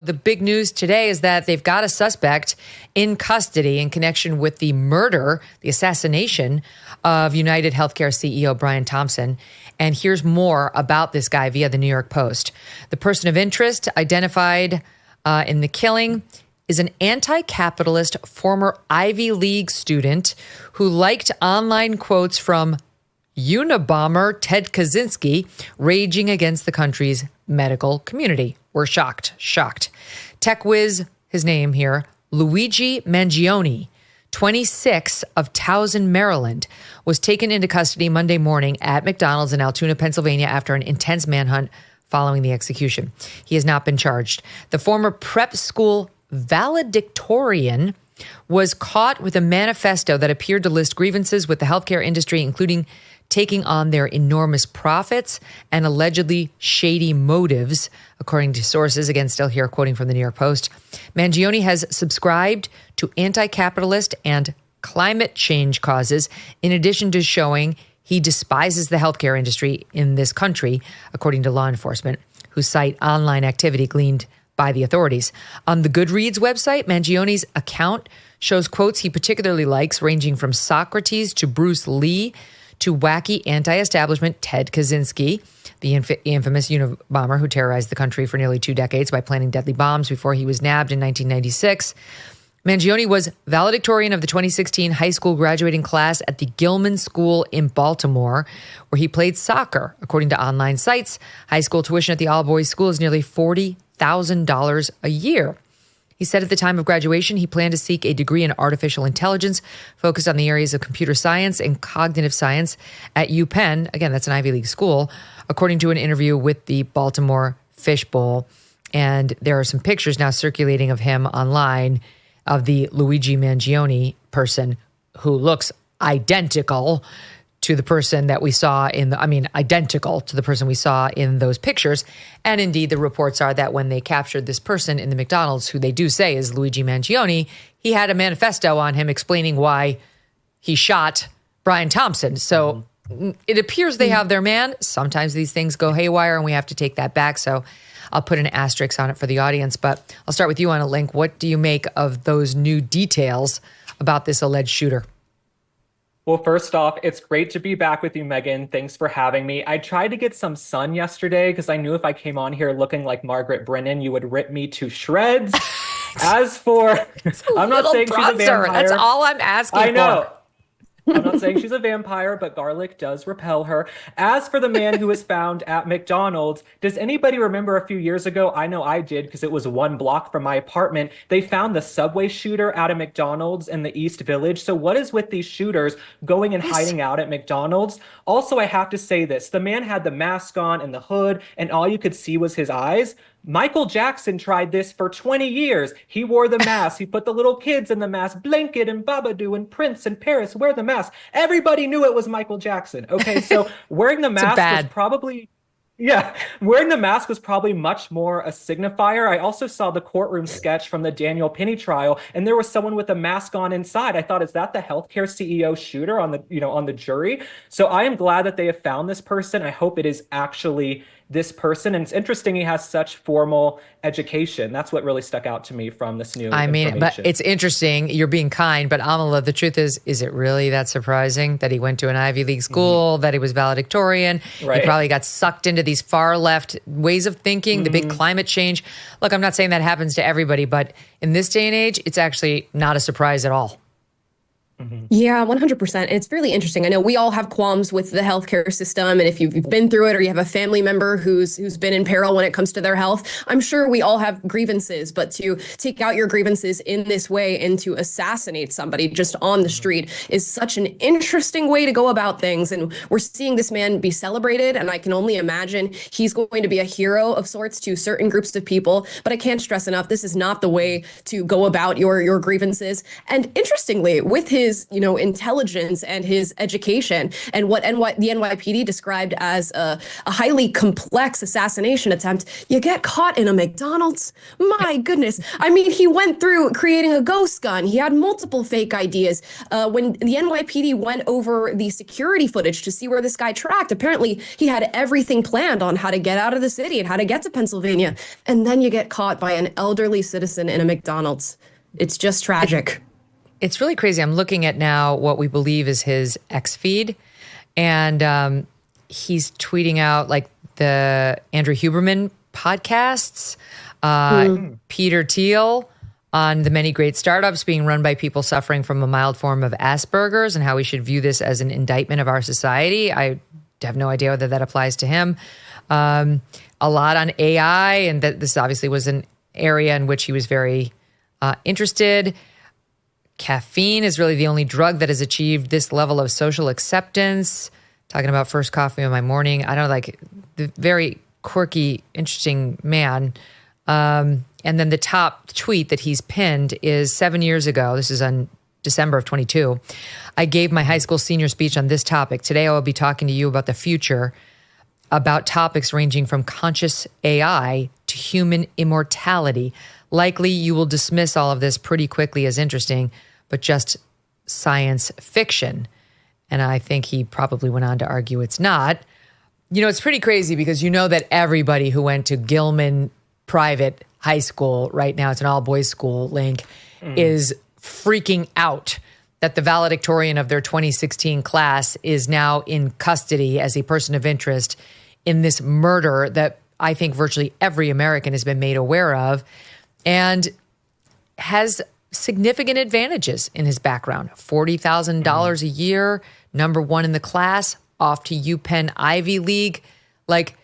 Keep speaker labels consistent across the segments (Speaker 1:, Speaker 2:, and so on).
Speaker 1: The big news today is that they've got a suspect in custody in connection with the murder, the assassination of United Healthcare CEO Brian Thompson. And here's more about this guy via the New York Post. The person of interest identified in the killing is an anti-capitalist former Ivy League student who liked online quotes from Unabomber Ted Kaczynski raging against the country's medical community. We're shocked. Tech whiz, his name here, Luigi Mangione, 26 of Towson, Maryland, was taken into custody Monday morning at McDonald's in Altoona, Pennsylvania after an intense manhunt following the execution. He has not been charged. The former prep school valedictorian was caught with a manifesto that appeared to list grievances with the healthcare industry, including taking on their enormous profits and allegedly shady motives, according to sources. Again, still here quoting from the New York Post. Mangione has subscribed to anti-capitalist and climate change causes, in addition to showing he despises the healthcare industry in this country, according to law enforcement, who cite online activity gleaned by the authorities. On the Goodreads website, Mangione's account shows quotes he particularly likes, ranging from Socrates to Bruce Lee to wacky anti-establishment Ted Kaczynski, the infamous Unabomber who terrorized the country for nearly 2 decades by planting deadly bombs before he was nabbed in 1996. Mangione was valedictorian of the 2016 high school graduating class at the Gilman School in Baltimore, where he played soccer. According to online sites, high school tuition at the all-boys school is nearly $40,000 a year. He said at the time of graduation, he planned to seek a degree in artificial intelligence focused on the areas of computer science and cognitive science at UPenn. Again, that's an Ivy League school, according to an interview with the Baltimore Fishbowl. And there are some pictures now circulating of him online of the Luigi Mangione person who looks identical to the person that we saw identical to the person we saw in those pictures. And indeed, the reports are that when they captured this person in the McDonald's, who they do say is Luigi Mangione, he had a manifesto on him explaining why he shot Brian Thompson. So it appears they have their man. Sometimes these things go haywire and we have to take that back. So I'll put an asterisk on it for the audience. But I'll start with you, Anna Link. What do you make of those new details about this alleged shooter?
Speaker 2: Well, first off, it's great to be back with you, Megyn. Thanks for having me. I tried to get some sun yesterday because I knew if I came on here looking like Margaret Brennan, you would rip me to shreds. As for, I'm not saying she's a vampire.
Speaker 1: That's all I'm asking
Speaker 2: I know.
Speaker 1: for.
Speaker 2: I'm not saying she's a vampire, but garlic does repel her. As for the man who was found at McDonald's, does anybody remember a few years ago? I know I did because it was 1 block from my apartment. They found the subway shooter at a McDonald's in the East Village. So what is with these shooters going and hiding out at McDonald's? Also, I have to say this. The man had the mask on and the hood, and all you could see was his eyes. Michael Jackson tried this for 20 years. He wore the mask. He put the little kids in the mask. Blanket and Babadoo and Prince and Paris wear the mask. Everybody knew it was Michael Jackson. Okay, so wearing the mask was probably... Yeah, wearing the mask was probably much more a signifier. I also saw the courtroom sketch from the Daniel Penny trial, and there was someone with a mask on inside. I thought, is that the healthcare CEO shooter on the jury? So I am glad that they have found this person. I hope it is actually this person. And it's interesting he has such formal education. That's what really stuck out to me from this new information.
Speaker 1: But it's interesting. You're being kind, but Amala, the truth is it really that surprising that he went to an Ivy League school, that he was valedictorian? Right. He probably got sucked into these far left ways of thinking, the big climate change. Look, I'm not saying that happens to everybody, but in this day and age, it's actually not a surprise at all.
Speaker 3: Yeah, 100%. And it's really interesting. I know we all have qualms with the healthcare system. And if you've been through it or you have a family member who's been in peril when it comes to their health, I'm sure we all have grievances. But to take out your grievances in this way and to assassinate somebody just on the street is such an interesting way to go about things. And we're seeing this man be celebrated. And I can only imagine he's going to be a hero of sorts to certain groups of people. But I can't stress enough, this is not the way to go about your grievances. And interestingly, with his his, intelligence and his education, and what the NYPD described as a highly complex assassination attempt, you get caught in a McDonald's. My goodness. I mean, he went through creating a ghost gun. He had multiple fake ideas. When the NYPD went over the security footage to see where this guy tracked, apparently he had everything planned on how to get out of the city and how to get to Pennsylvania. And then you get caught by an elderly citizen in a McDonald's. It's just tragic.
Speaker 1: It's really crazy. I'm looking at now what we believe is his X feed, and he's tweeting out like the Andrew Huberman podcasts, Peter Thiel on the many great startups being run by people suffering from a mild form of Asperger's and how we should view this as an indictment of our society. I have no idea whether that applies to him. A lot on AI, and that this obviously was an area in which he was very interested. Caffeine is really the only drug that has achieved this level of social acceptance. Talking about first coffee in my morning. I don't know, like the very quirky, interesting man. And then the top tweet that he's pinned is 7 years ago. This is on December of 22. I gave my high school senior speech on this topic. Today I will be talking to you about the future, about topics ranging from conscious AI to human immortality. Likely you will dismiss all of this pretty quickly as interesting, but just science fiction. And I think he probably went on to argue it's not. It's pretty crazy because that everybody who went to Gilman Private High School right now, it's an all-boys school, Link, is freaking out that the valedictorian of their 2016 class is now in custody as a person of interest in this murder that I think virtually every American has been made aware of, and has significant advantages in his background. $40,000 a year, number one in the class, off to UPenn Ivy League. Like,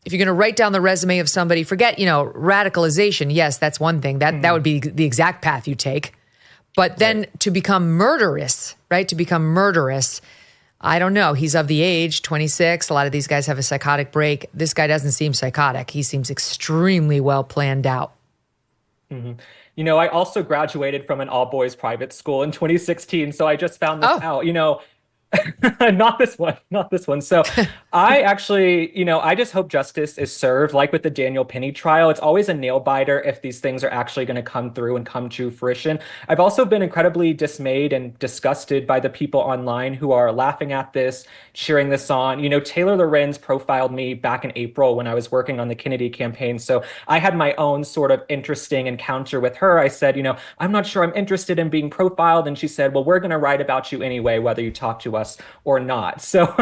Speaker 1: if you're going to write down the resume of somebody, forget, radicalization. Yes, that's one thing. That would be the exact path you take. But then to become murderous, right? To become murderous, I don't know. He's of the age, 26. A lot of these guys have a psychotic break. This guy doesn't seem psychotic. He seems extremely well planned out.
Speaker 2: Mm-hmm. I also graduated from an all-boys private school in 2016, so I just found this out. Not this one. So I actually, I just hope justice is served. Like with the Daniel Penny trial, it's always a nail biter if these things are actually going to come through and come to fruition. I've also been incredibly dismayed and disgusted by the people online who are laughing at this, cheering this on. Taylor Lorenz profiled me back in April when I was working on the Kennedy campaign. So I had my own sort of interesting encounter with her. I said, I'm not sure I'm interested in being profiled. And she said, well, we're going to write about you anyway, whether you talk to us or not. So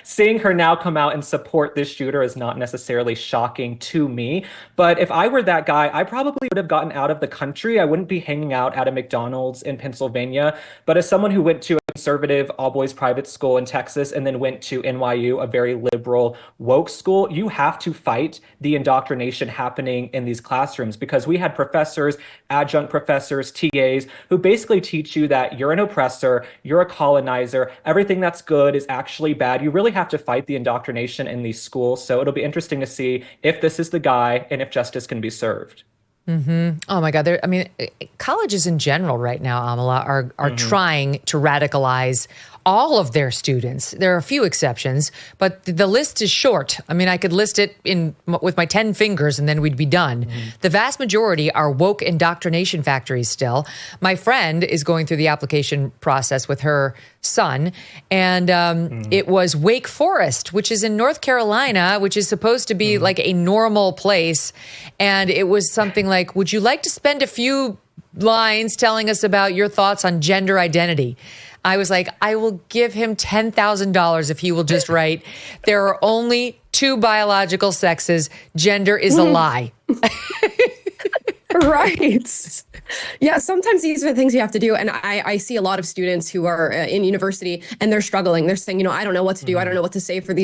Speaker 2: seeing her now come out and support this shooter is not necessarily shocking to me. But if I were that guy, I probably would have gotten out of the country. I wouldn't be hanging out at a McDonald's in Pennsylvania. But as someone who went to a conservative all-boys private school in Texas and then went to NYU, a very liberal woke school, you have to fight the indoctrination happening in these classrooms, because we had professors, adjunct professors, TAs, who basically teach you that you're an oppressor, you're a colonizer, everything that's good is actually bad. You really have to fight the indoctrination in these schools. So it'll be interesting to see if this is the guy and if justice can be served.
Speaker 1: Mm-hmm. Oh my God. Colleges in general right now, Amala, are trying to radicalize all of their students. There are a few exceptions, but the list is short. I mean, I could list it with my 10 fingers and then we'd be done. The vast majority are woke indoctrination factories still. My friend is going through the application process with her son, and it was Wake Forest, which is in North Carolina, which is supposed to be like a normal place. And it was something like, would you like to spend a few lines telling us about your thoughts on gender identity? I was like, I will give him $10,000 if he will just write, there are only two biological sexes. Gender is a lie.
Speaker 3: Right. Yeah, sometimes these are the things you have to do. And I see a lot of students who are in university and they're struggling. They're saying, I don't know what to do. I don't know what to say to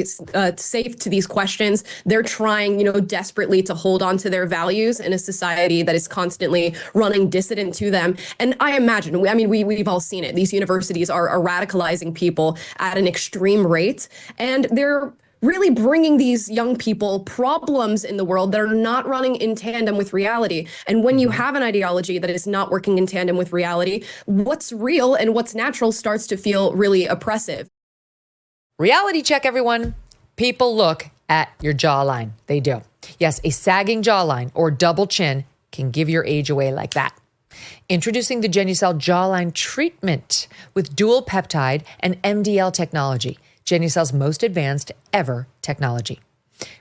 Speaker 3: these questions. They're trying, desperately to hold on to their values in a society that is constantly running dissident to them. And I imagine, we've all seen it. These universities are radicalizing people at an extreme rate, and they're really bringing these young people problems in the world that are not running in tandem with reality. And when you have an ideology that is not working in tandem with reality, what's real and what's natural starts to feel really oppressive.
Speaker 1: Reality check, everyone. People look at your jawline. They do. Yes, a sagging jawline or double chin can give your age away like that. Introducing the Genucel jawline treatment with dual peptide and MDL technology, Genucel's most advanced ever technology.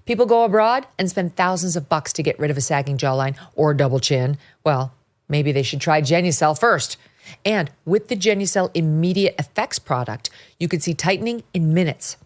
Speaker 1: People go abroad and spend thousands of bucks to get rid of a sagging jawline or double chin. Well, maybe they should try Genucel first. And with the Genucel Immediate Effects product, you could see tightening in minutes.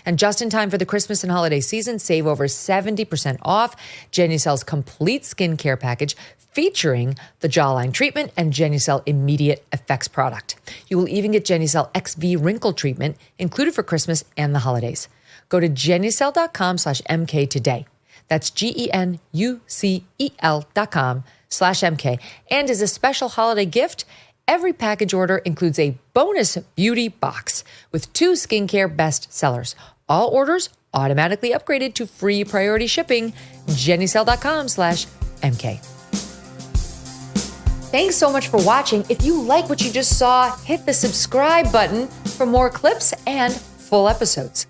Speaker 1: And just in time for the Christmas and holiday season, save over 70% off Genucel's complete skincare package featuring the jawline treatment and Genucel Immediate Effects product. You will even get Genucel XV wrinkle treatment included for Christmas and the holidays. Go to Genucel.com/MK today. That's GENUCEL.com/MK. And as a special holiday gift, every package order includes a bonus beauty box with 2 skincare best sellers. All orders automatically upgraded to free priority shipping. Genucel.com/MK. Thanks so much for watching. If you like what you just saw, hit the subscribe button for more clips and full episodes.